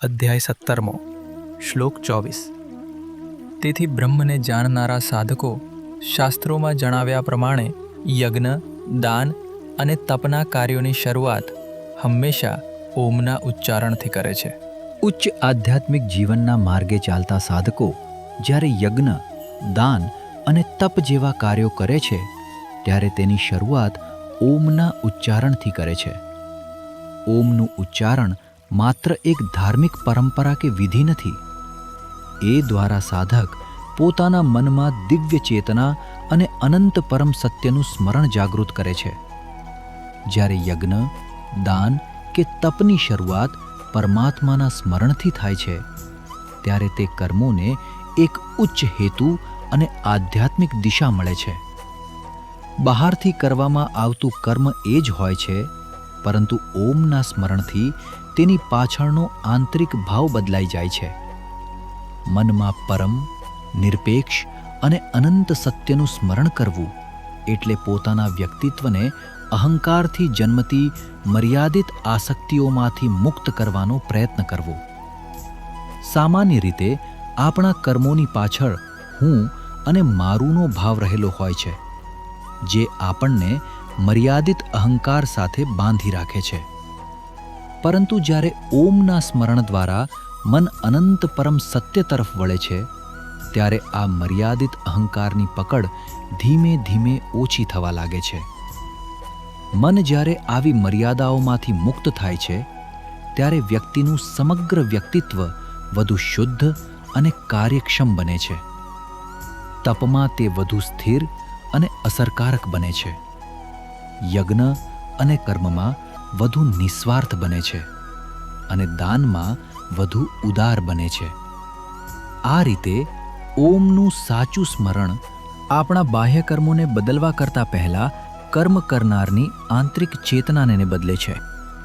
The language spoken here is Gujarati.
અધ્યાય 17મો શ્લોક 24। તેથી બ્રહ્મને જાણનારા સાધકો શાસ્ત્રોમાં જણાવ્યા પ્રમાણે યજ્ઞ, દાન અને તપના કાર્યોની શરૂઆત હંમેશા ઓમના ઉચ્ચારણથી કરે છે। ઉચ્ચ આધ્યાત્મિક જીવનના માર્ગે ચાલતા સાધકો જ્યારે યજ્ઞ, દાન અને તપ જેવા કાર્યો કરે છે ત્યારે તેની શરૂઆત ઓમના ઉચ્ચારણથી કરે છે। ઓમનું ઉચ્ચારણ માત્ર એક ધાર્મિક પરંપરા કે વિધિ નથી, એ દ્વારા સાધક પોતાના મનમાં દિવ્ય ચેતના અને અનંત પરમ સત્યનું સ્મરણ જાગૃત કરે છે। જ્યારે યજ્ઞ, દાન કે તપની શરૂઆત પરમાત્માના સ્મરણથી થાય છે ત્યારે તે કર્મોને એક ઉચ્ચ હેતુ અને આધ્યાત્મિક દિશા મળે છે। બહારથી કરવામાં આવતું કર્મ એ જ હોય છે, પરંતુ ઓમના સ્મરણથી તેની પાછળનો આંતરિક ભાવ બદલાઈ જાય છે। મનમાં પરમ, નિરપેક્ષ અને અનંત સત્યનું સ્મરણ કરવું એટલે પોતાના વ્યક્તિત્વને અહંકારથી જન્મતી મર્યાદિત આસક્તિઓમાંથી મુક્ત કરવાનો પ્રયત્ન કરવો। સામાન્ય રીતે આપણા કર્મોની પાછળ હું અને મારુંનો ભાવ રહેલો હોય છે, જે આપણને મર્યાદિત અહંકાર સાથે બાંધી રાખે છે। પરંતુ જ્યારે ઓમના સ્મરણ દ્વારા મન અનંત પરમ સત્ય તરફ વળે છે ત્યારે આ મર્યાદિત અહંકારની પકડ ધીમે ધીમે ઓછી થવા લાગે છે। મન જ્યારે આવી મર્યાદાઓમાંથી મુક્ત થાય છે ત્યારે વ્યક્તિનું સમગ્ર વ્યક્તિત્વ વધુ શુદ્ધ અને કાર્યક્ષમ બને છે। તપમાં તે વધુ સ્થિર અને અસરકારક બને છે। યજ્ઞ અને કર્મમાં વધુ નિસ્વાર્થ બને છે અને દાનમાં વધુ ઉદાર બને છે। આ રીતે ઓમનું સાચું સ્મરણ આપણા બાહ્ય કર્મોને બદલવા કરતાં પહેલાં કર્મ કરનારની આંતરિક ચેતનાને બદલે છે।